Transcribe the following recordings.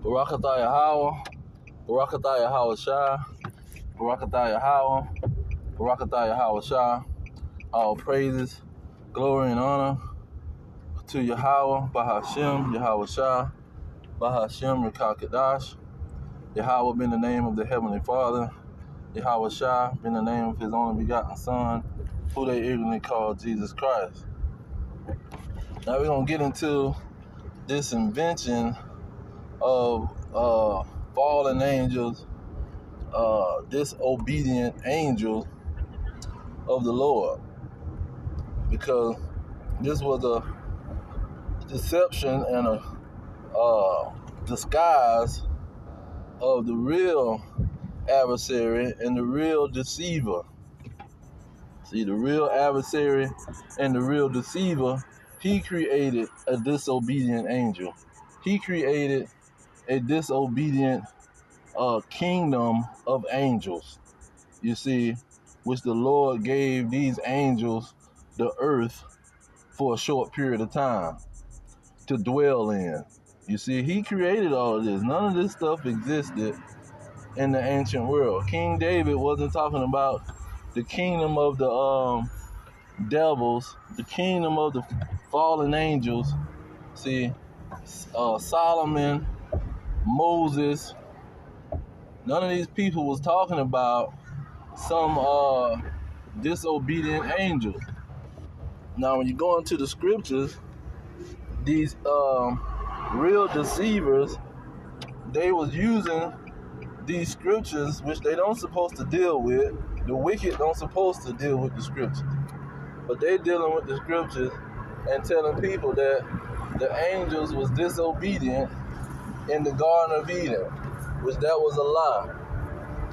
Barakatah Yahweh, Barakatah Yahweh Shah, Barakatah Yahweh, Barakatah Yahweh Shah. All praises, glory, and honor to Yahweh, Bahashem, Yahweh Shah, Bahashem, Rekakadash. Yahweh been the name of the Heavenly Father. Yahweh Shah been the name of his only begotten Son, who they ignorantly call Jesus Christ. Now we're going to get into this invention of fallen angels, disobedient angels of the Lord, because this was a deception and a disguise of the real adversary and the real deceiver. See, the real adversary and the real deceiver, he created a disobedient angel. He created a disobedient kingdom of angels, you see, which the Lord gave these angels the earth for a short period of time to dwell in. You see, he created all of this. None of this stuff existed in the ancient world. King David wasn't talking about the kingdom of the devils, the kingdom of the fallen angels. See, Solomon, Moses, none of these people was talking about some disobedient angels. Now, when you go into the scriptures, these real deceivers, they was using these scriptures, which they don't supposed to deal with. The wicked don't supposed to deal with the scriptures, but they dealing with the scriptures and telling people that the angels was disobedient in the Garden of Eden, which that was a lie.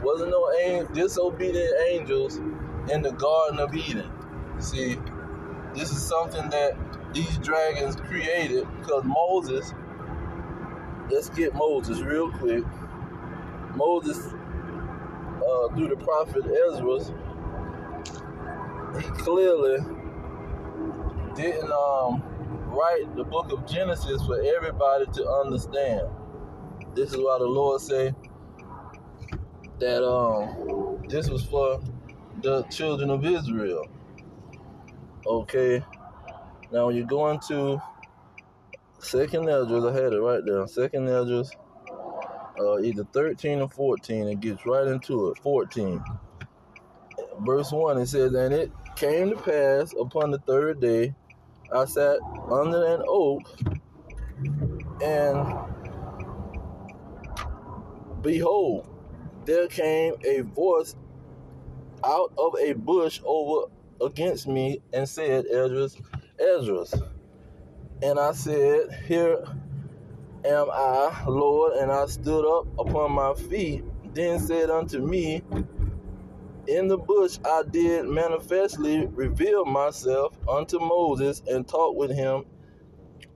Wasn't no disobedient angels in the Garden of Eden. See, this is something that these dragons created because Moses, let's get Moses real quick. Moses, through the prophet Ezra, he clearly didn't write the book of Genesis for everybody to understand. This is why the Lord say that this was for the children of Israel. Okay. Now when you go into Second Esdras, I had it right there. Second Esdras, either 13 or 14, it gets right into it. 14. Verse 1, it says, "And it came to pass upon the third day, I sat under an oak, and behold, there came a voice out of a bush over against me, and said, Esdras, Esdras. And I said, Here am I, Lord. And I stood up upon my feet. Then said unto me, In the bush I did manifestly reveal myself unto Moses, and talk with him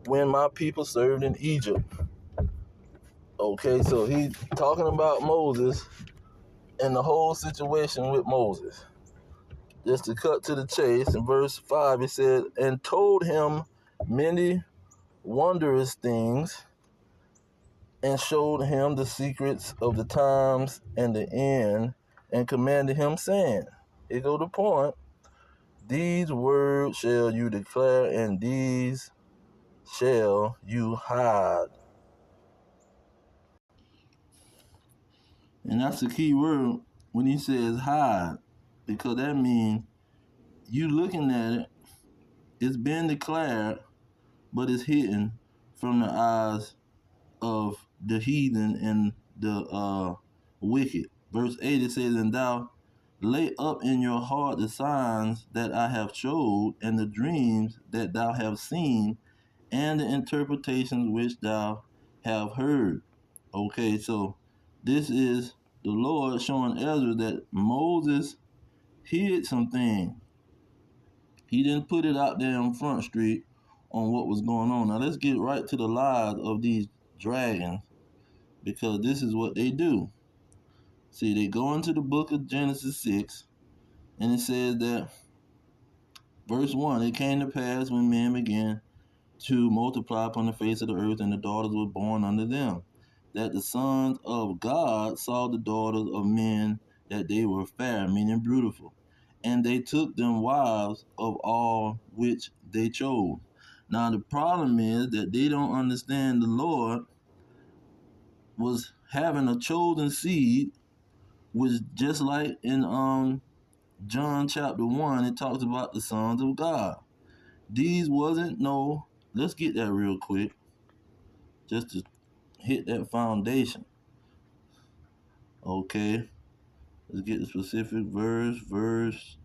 when my people served in Egypt." Okay, so he's talking about Moses and the whole situation with Moses. Just to cut to the chase, in verse 5 he said, "And told him many wondrous things, and showed him the secrets of the times and the end, and commanded him, saying," here go the point, "These words shall you declare, and these shall you hide." And that's the key word when he says hide, because that means you looking at it, it's been declared, but it's hidden from the eyes of the heathen and the wicked. Verse 8, it says, "And thou lay up in your heart the signs that I have showed, and the dreams that thou hast seen, and the interpretations which thou have heard." Okay, so this is the Lord showing Ezra that Moses hid some things. He didn't put it out there on Front Street on what was going on. Now let's get right to the lies of these dragons, because this is what they do. See, they go into the book of Genesis 6, and it says that, verse 1, "It came to pass when men began to multiply upon the face of the earth, and the daughters were born unto them, that the sons of God saw the daughters of men, that they were fair, meaning beautiful, and they took them wives of all which they chose. Now the problem is that they don't understand the Lord was having a chosen seed, which just like in John chapter 1, it talks about the sons of God. These wasn't no, let's get that real quick, just to hit that foundation. Okay, let's get the specific verse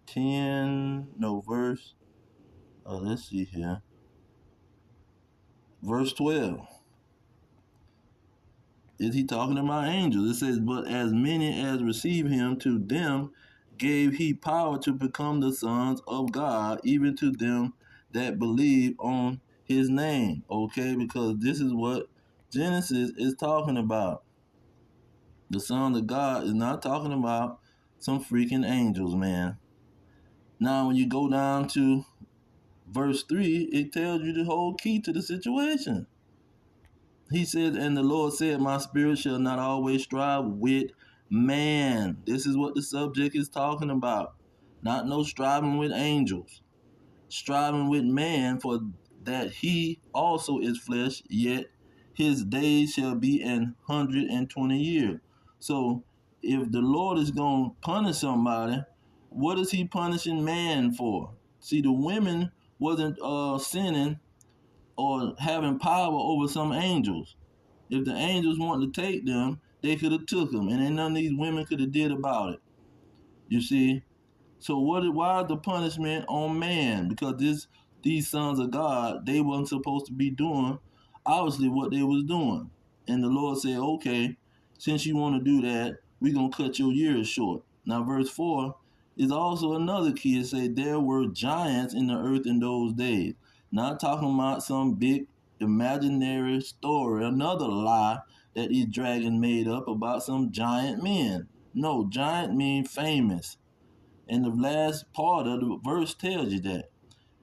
10, no, let's see here. Verse 12. Is he talking about angels? It says, but as many as receive him, to them gave he power to become the sons of God, even to them that believe on his name. Okay, because this is what Genesis is talking about. The sons of God is not talking about some freaking angels, man. Now, when you go down to verse 3, it tells you the whole key to the situation. He said, and the Lord said, my spirit shall not always strive with man. This is what the subject is talking about. Not no striving with angels. Striving with man, for that he also is flesh, yet his days shall be 120 years. So if the Lord is going to punish somebody, what is he punishing man for? See, the women wasn't sinning or having power over some angels. If the angels wanted to take them, they could have took them, and ain't none of these women could have did about it. You see? So why is the punishment on man? Because these sons of God, they wasn't supposed to be doing obviously what they was doing. And the Lord said, okay, since you want to do that, we're going to cut your years short. Now verse 4 is also another key. It say there were giants in the earth in those days. Not talking about some big imaginary story, another lie that these dragons made up about some giant men. No, giant mean famous. And the last part of the verse tells you that.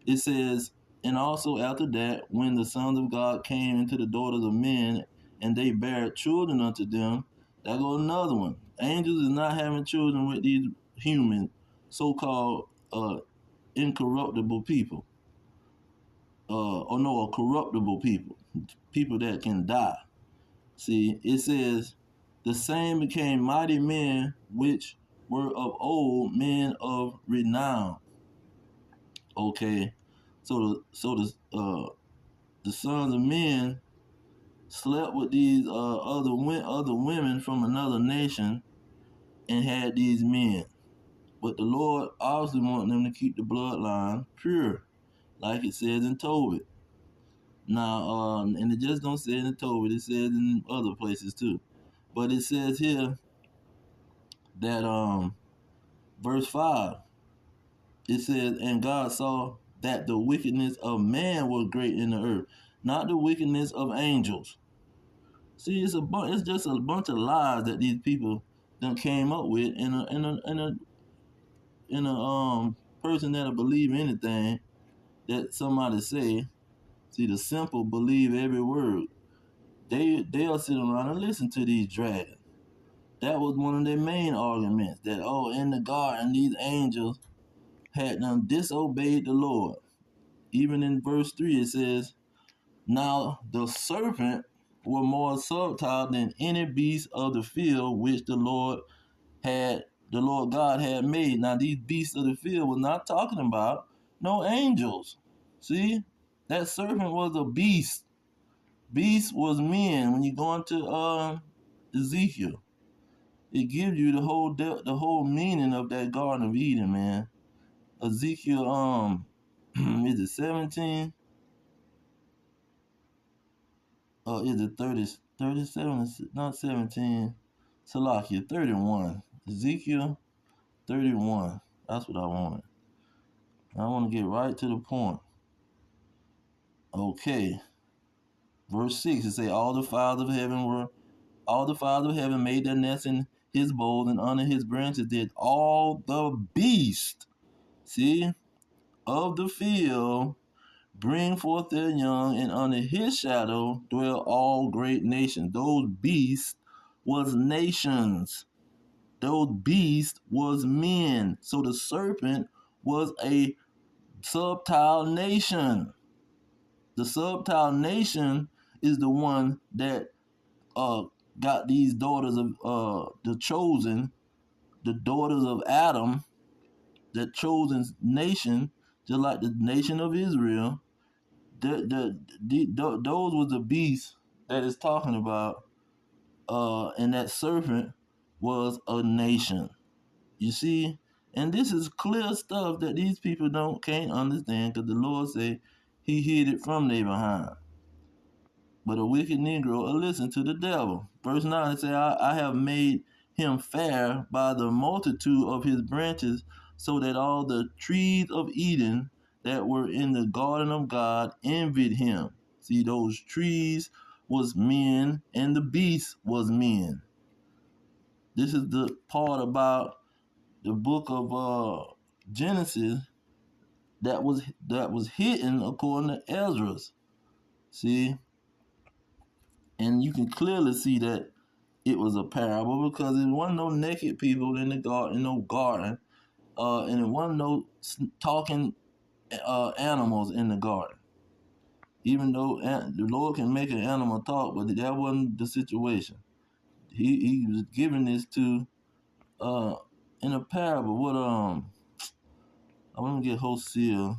It says, and also after that, when the sons of God came into the daughters of men, and they bare children unto them, that goes another one. Angels is not having children with these human, so-called incorruptible people. Or corruptible people. People that can die. See, it says, the same became mighty men which were of old, men of renown. Okay, so the sons of men slept with these other women from another nation and had these men. But the Lord obviously wanted them to keep the bloodline pure, like it says in Tobit. Now, and it just don't say it in Tobit; it says in other places too. But it says here that verse 5, it says, and God saw that the wickedness of man was great in the earth, not the wickedness of angels. See, it's just a bunch of lies that these people done came up with in a person that'll believe anything that somebody say. See, the simple believe every word. They'll sit around and listen to these dragons. That was one of their main arguments, that in the garden these angels had done disobeyed the Lord. Even in verse 3 it says, now the serpent were more subtle than any beast of the field which the Lord God had made. Now these beasts of the field was not talking about no angels. See? That serpent was a beast. Beast was men. When you go into Ezekiel, it gives you the whole meaning of that Garden of Eden, man. Ezekiel is it 17? Is it 30, 37? Not 17. Salakia, 31. Ezekiel 31. That's what I wanted. I want to get right to the point. Okay. Verse 6, it say, all the fowls of heaven made their nests in his bowls, and under his branches did all the beasts, see, of the field bring forth their young, and under his shadow dwell all great nations. Those beasts was nations. Those beasts was men. So the serpent was a subtile nation. The subtile nation is the one that got these daughters of the chosen, the daughters of Adam, the chosen nation, just like the nation of Israel. Those was the beasts that is talking about, and that serpent was a nation. You see, and this is clear stuff that these people can't understand, because the Lord said He hid it from their behind. But a wicked Negro will listen to the devil. Verse 9 it says, I have made him fair by the multitude of his branches, so that all the trees of Eden that were in the garden of God envied him. See, those trees was men, and the beast was men. This is the part about the book of Genesis that was hidden according to Ezra's. See, and you can clearly see that it was a parable, because there wasn't no naked people in the garden, and there wasn't no talking animals in the garden. Even though the Lord can make an animal talk, but that wasn't the situation. He was giving this to in a parable. What I want to get Hosea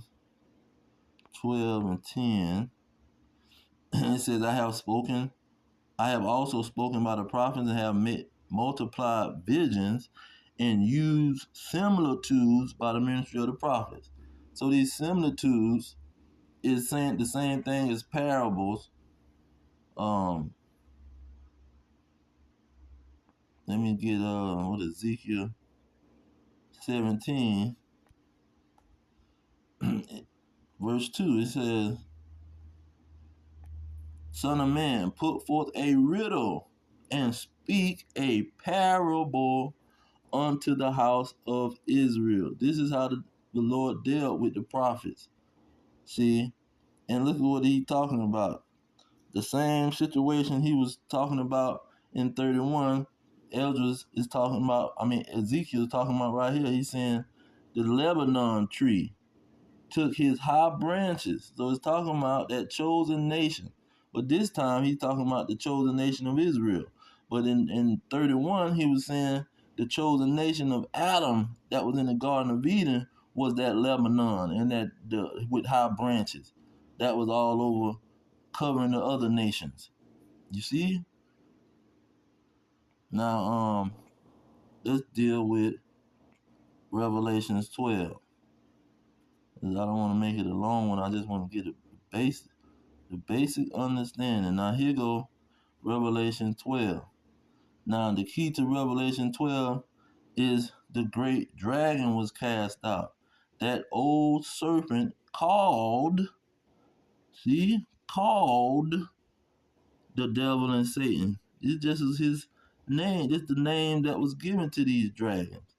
12 and 10. It says, I have also spoken by the prophets, and have multiplied visions, and used similitudes by the ministry of the prophets. So these similitudes is saying the same thing as parables. Let me get Ezekiel 17 verse 2. It says, Son of man, put forth a riddle, and speak a parable unto the house of Israel. This is how the Lord dealt with the prophets. See, and look at what he's talking about. The same situation he was talking about in 31, Ezekiel is talking about right here. He's saying the Lebanon tree took his high branches. So it's talking about that chosen nation. But this time he's talking about the chosen nation of Israel. But in 31, he was saying the chosen nation of Adam that was in the Garden of Eden was that Lebanon, and with high branches. That was all over, covering the other nations. You see? Now, let's deal with Revelations 12. I don't want to make it a long one. I just want to get the basic understanding. Now here go Revelation 12. Now the key to Revelation 12 is the great dragon was cast out. That old serpent called the devil and Satan. It just is his name. It's the name that was given to these dragons.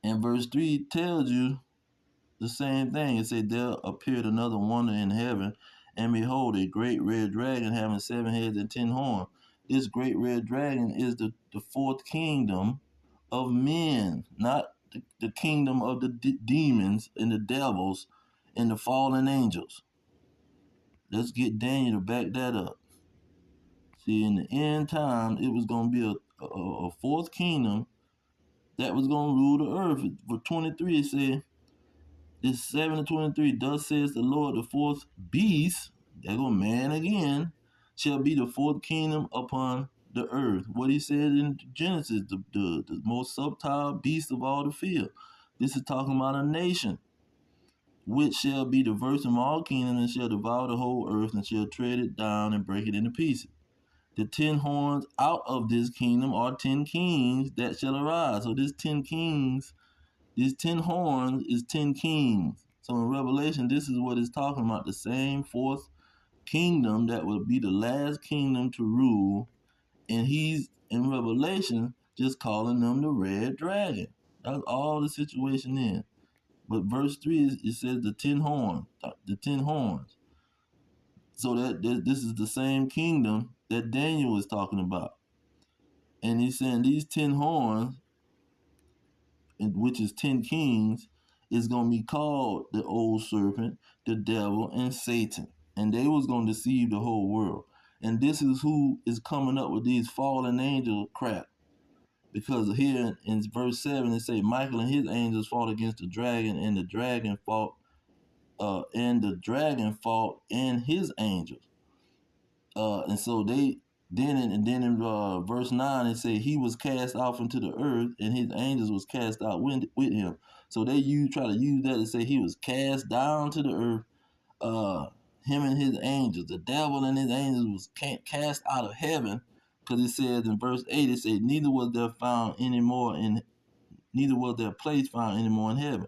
And verse 3 tells you the same thing. It said, there appeared another wonder in heaven, and behold, a great red dragon having 7 heads and 10 horns. This great red dragon is the fourth kingdom of men, not the kingdom of the demons and the devils and the fallen angels. Let's get Daniel to back that up. See, in the end time, it was going to be a fourth kingdom that was going to rule the earth. For 23, it said, this 7 to 23, thus says the Lord, the fourth beast, there go man again, shall be the fourth kingdom upon the earth. What he said in Genesis, the most subtile beast of all the field. This is talking about a nation, which shall be diverse from all kingdoms, and shall devour the whole earth, and shall tread it down and break it into pieces. The 10 horns out of this kingdom are 10 kings that shall arise. So these 10 horns is 10 kings. So in Revelation, this is what it's talking about. The same fourth kingdom that will be the last kingdom to rule. And he's, in Revelation, just calling them the red dragon. That's all the situation is. But verse 3, it says the 10 horns, the 10 horns. So this is the same kingdom that Daniel was talking about. And he's saying these 10 horns, which is 10 kings, is going to be called the old serpent, the devil, and Satan. And they was going to deceive the whole world. And this is who is coming up with these fallen angel crap. Because here in verse 7, it say Michael and his angels fought against the dragon, and the dragon fought and his angels. And so they then in verse 9 it say he was cast off into the earth, and his angels was cast out with him. So they try to use that to say he was cast down to the earth. Him and his angels, the devil and his angels was cast out of heaven, because it says in verse 8, it said neither was there place found anymore in heaven.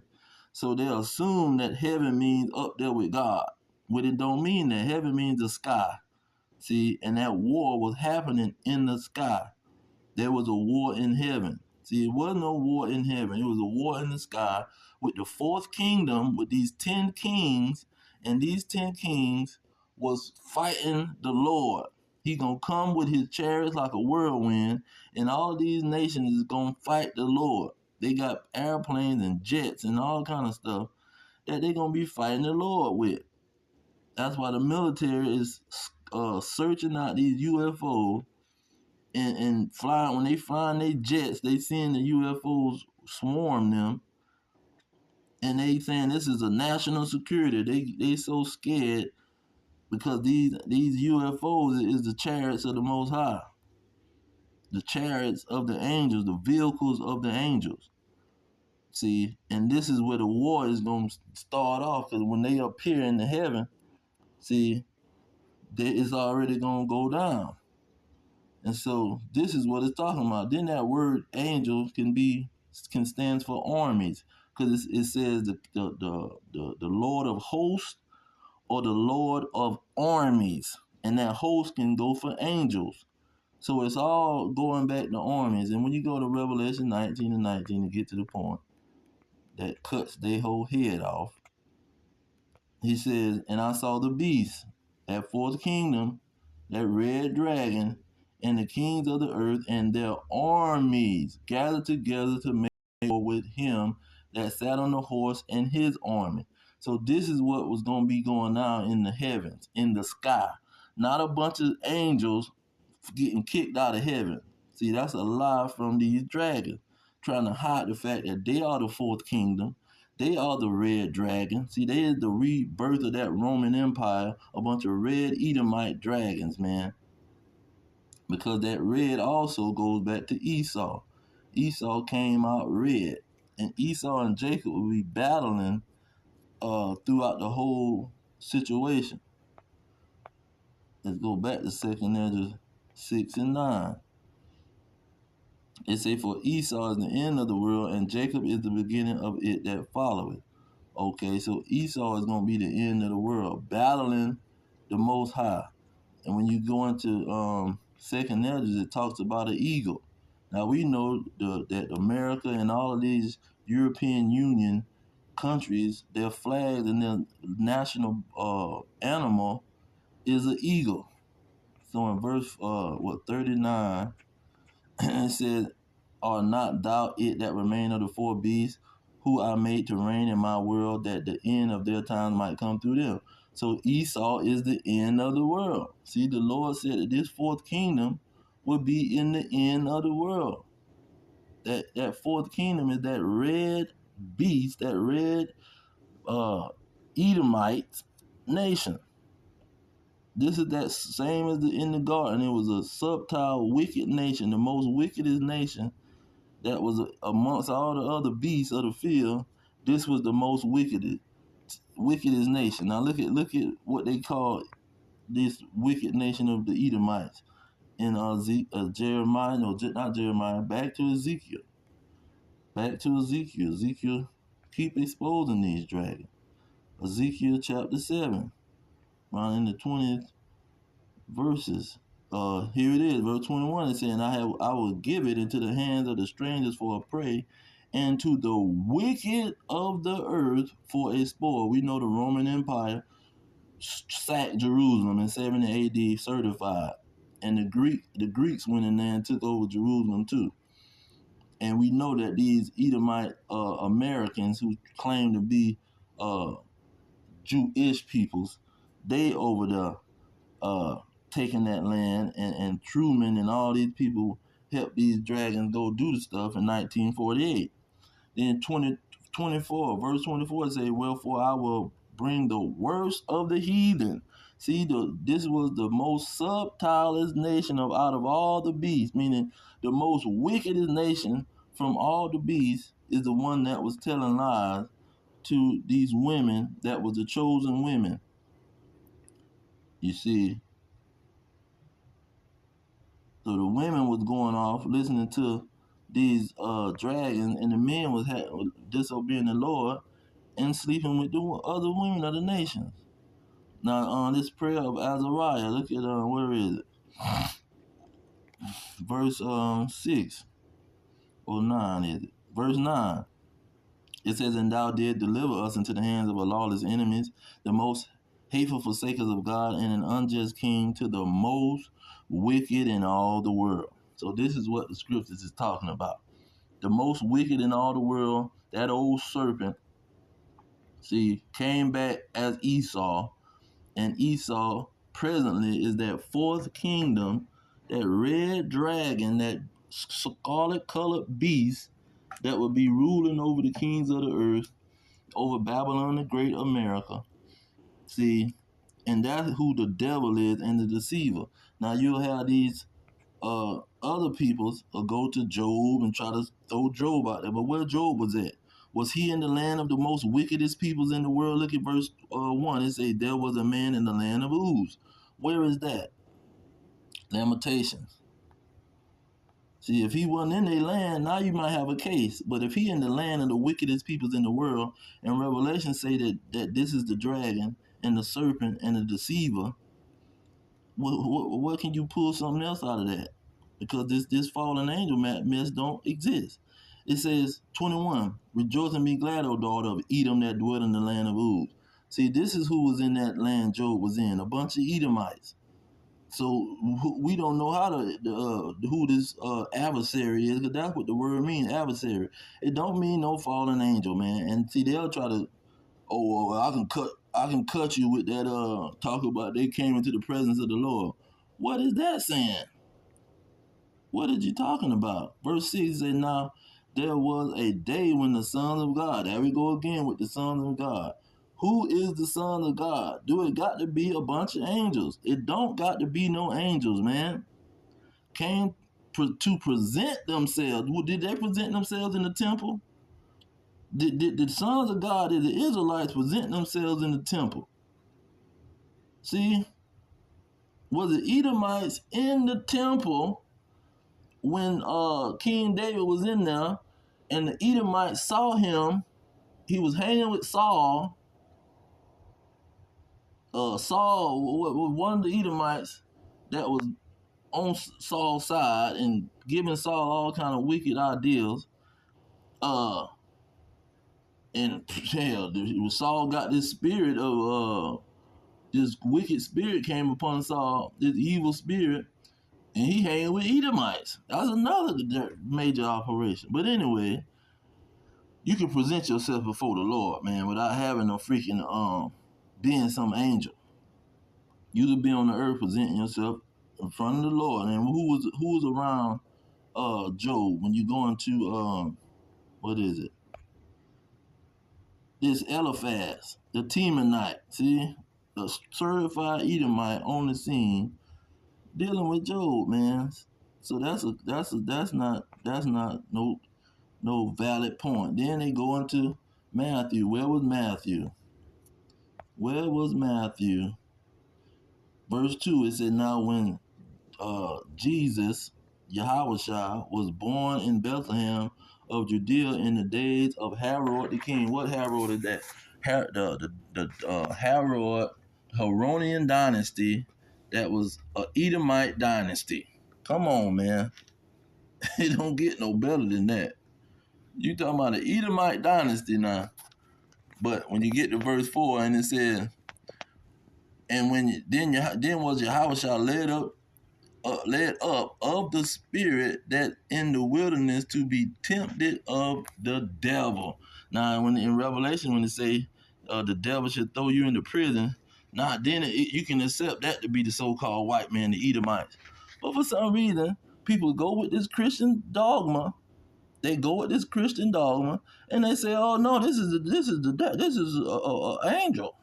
So they assume that heaven means up there with God. But it don't mean that. Heaven means the sky. See, and that war was happening in the sky. There was a war in heaven. See, it wasn't no war in heaven. It was a war in the sky with the fourth kingdom, with these 10 kings, and these 10 kings was fighting the Lord. He gonna come with his chariots like a whirlwind, and all these nations is gonna fight the Lord. They got airplanes and jets and all kind of stuff that they gonna be fighting the Lord with. That's why the military is searching out these UFOs and flying. When they flying their jets, they seeing the UFOs swarm them, and they saying this is a national security. They so scared because these UFOs is the chariots of the Most High, the chariots of the angels, the vehicles of the angels. See, and this is where the war is going to start off, because when they appear in the heaven, see, it's already going to go down. And so this is what it's talking about. Then that word angel can stand for armies, because it says the Lord of hosts or the Lord of armies, and that host can go for angels. So it's all going back to armies. And when you go to Revelation 19 and 19 to get to the point that cuts their whole head off, he says, and I saw the beast, that fourth kingdom, that red dragon, and the kings of the earth and their armies gathered together to make war with him that sat on the horse and his army. So this is what was going to be going on in the heavens, in the sky. Not a bunch of angels getting kicked out of heaven. See, that's a lie from these dragons, trying to hide the fact that they are the fourth kingdom. They are the red dragon. See, they is the rebirth of that Roman Empire, a bunch of red Edomite dragons, man. Because that red also goes back to Esau. Esau came out red. And Esau and Jacob will be battling throughout the whole situation. Let's go back to 2nd Ezra 6 and 9. It say, for Esau is the end of the world, and Jacob is the beginning of it that followeth. Okay, so Esau is going to be the end of the world, battling the Most High. And when you go into 2nd Ezra, it talks about an eagle. Now we know that America and all of these European Union countries, their flags and their national animal is an eagle. So in verse 39, it says, are not thou it that remain of the four beasts, who I made to reign in my world, that the end of their times might come through them? So Esau is the end of the world. See, the Lord said that this fourth kingdom would be in the end of the world. That fourth kingdom is that red beast, that red Edomite nation. This is that same as in the garden. It was a subtle, wicked nation, the most wickedest nation that was amongst all the other beasts of the field. This was the most wickedest nation. Now look at what they call this wicked nation of the Edomites in Jeremiah. No, not Jeremiah. Back to Ezekiel. Ezekiel keep exposing these dragons. Ezekiel chapter 7, around in the 20th verses. Here it is, verse 21. It's saying, I will give it into the hands of the strangers for a prey, and to the wicked of the earth for a spoil. We know the Roman Empire sacked Jerusalem in 70 AD, certified, and the Greeks went in there and took over Jerusalem too. And we know that these Edomite Americans who claim to be Jewish peoples, they over there taking that land, and Truman and all these people helped these dragons go do the stuff in 1948. Then 24, verse 24 say, wherefore I will bring the worst of the heathen. See, this was the most subtilest nation out of all the beasts, meaning the most wickedest nation from all the beasts is the one that was telling lies to these women that was the chosen women. You see, so the women was going off listening to these dragons, and the men was disobeying the Lord and sleeping with the other women of the nations. Now, on this prayer of Azariah, look at where is it? Verse 6 or 9 is it? Verse 9. It says, and thou did deliver us into the hands of our lawless enemies, the most hateful forsakers of God, and an unjust king, to the most wicked in all the world. So this is what the scriptures is talking about. The most wicked in all the world, that old serpent, see, came back as Esau, and Esau presently is that fourth kingdom, that red dragon, that scarlet colored beast that would be ruling over the kings of the earth, over Babylon the Great, America. See, and that's who the devil is, and the deceiver. Now you'll have these other peoples go to Job and try to throw Job out there, but where Job was at? Was he in the land of the most wickedest peoples in the world? Look at verse 1. It says, there was a man in the land of Uz. Where is that? Lamentations. See, if he wasn't in their land, now you might have a case. But if he in the land of the wickedest peoples in the world, and Revelation say that this is the dragon and the serpent and the deceiver, what can you pull something else out of that? Because this fallen angel mess don't exist. It says 21, rejoice and be glad, O daughter of Edom that dwelt in the land of Uz. See, this is who was in that land Job was in, a bunch of Edomites. So we don't know how who this adversary is, because that's what the word means, adversary. It don't mean no fallen angel, man. And see, they'll try to, oh, well, I can cut you with that talk about they came into the presence of the Lord. What is that saying? What are you talking about? Verse 6 says, now there was a day when the sons of God, there we go again with the sons of God. Who is the son of God? Do it got to be a bunch of angels? It don't got to be no angels, man. Came to present themselves. Well, did they present themselves in the temple? Did the sons of God, did the Israelites present themselves in the temple? See, was the Edomites in the temple when King David was in there, and the Edomites saw him? He was hanging with Saul. Saul was one of the Edomites that was on Saul's side and giving Saul all kind of wicked ideals. And hell, Saul got this spirit of this wicked spirit came upon Saul, this evil spirit, and he hanging with Edomites. That's another major operation. But anyway, you can present yourself before the Lord, man, without having no freaking being some angel. You could be on the earth presenting yourself in front of the Lord. And who was around Job when you go into what is it? This Eliphaz, the Temanite, see, the certified Edomite on the scene, dealing with Job, man. So that's not no valid point. Then they go into Matthew. Where was Matthew? Where was Matthew? Verse 2, it said, now when Jesus, Yahushua, was born in Bethlehem of Judea in the days of Herod the king. What Herod is that? Herod, Heronian dynasty, that was an Edomite dynasty. Come on, man. It don't get no better than that. You talking about the Edomite dynasty now. But when you get to verse 4 and it says, and then was Yahushua led up of the spirit that in the wilderness to be tempted of the devil. Now, when in Revelation, when they say the devil should throw you into prison, now then you can accept that to be the so-called white man, the Edomites. But for some reason, people go with this Christian dogma. They go with this Christian dogma, and they say, "Oh no, this is an angel."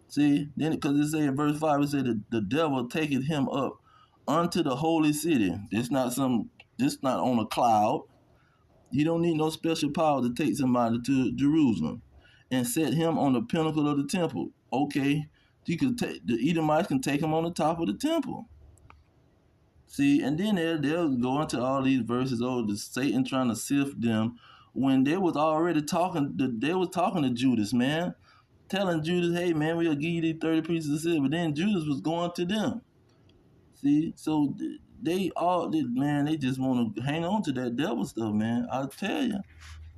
See, then because it say in verse 5, it said the devil taketh him up unto the holy city. This not on a cloud. You don't need no special power to take somebody to Jerusalem and set him on the pinnacle of the temple. Okay, you could take the Edomites can take him on the top of the temple. See, and then they'll go into all these verses. Oh, the Satan trying to sift them when they was already talking. They was talking to Judas, man, telling Judas, "Hey, man, we'll give you these 30 pieces of silver." Then Judas was going to them. See, so they just want to hang on to that devil stuff, man. I'll tell you,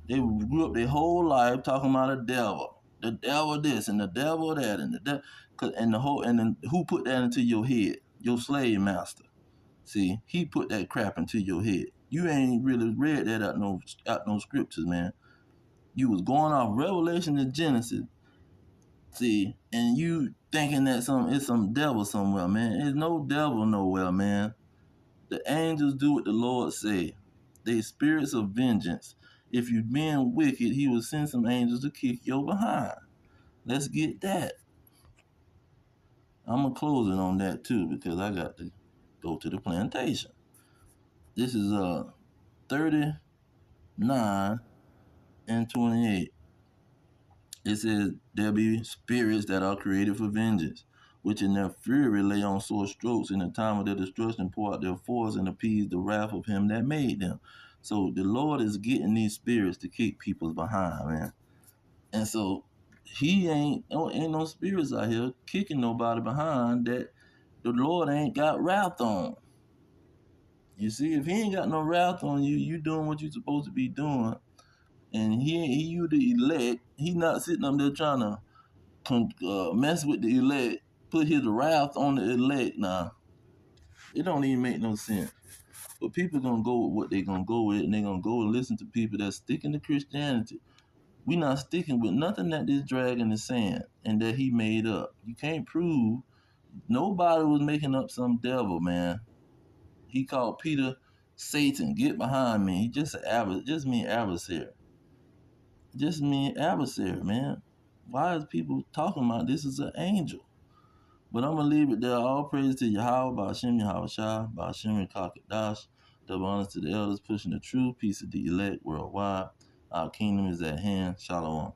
they grew up their whole life talking about the devil this and the devil that, and then who put that into your head? Your slave master. See, he put that crap into your head. You ain't really read that out no scriptures, man. You was going off Revelation and Genesis. See, and you thinking that it's some devil somewhere, man. There's no devil nowhere, man. The angels do what the Lord say. They spirits of vengeance. If you being wicked, he will send some angels to kick your behind. Let's get that. I'm going to close it on that too because I got to go to the plantation. This is 39 and 28. It says, there be spirits that are created for vengeance, which in their fury lay on sore strokes in the time of their destruction, pour out their force and appease the wrath of him that made them. So the Lord is getting these spirits to kick people's behind, man. And so he ain't no spirits out here kicking nobody behind that the Lord ain't got wrath on. You see, if he ain't got no wrath on you, you doing what you're supposed to be doing. And he you the elect. He not sitting up there trying to mess with the elect, put his wrath on the elect. Now, it don't even make no sense. But people gonna go with what they gonna go with, and they gonna go and listen to people that's sticking to Christianity. We not sticking with nothing that this dragon is saying and that he made up. You can't prove nobody was making up some devil, man. He called Peter Satan. Get behind me. He just mean adversary. Just mean adversary, man. Why is people talking about this as an angel? But I'm going to leave it there. All praise to Yahweh, Ba'ashem Yahushua, Ba'ashem Kakadash. Double honors to the elders pushing the truth. Peace of the elect worldwide. Our kingdom is at hand. Shalom.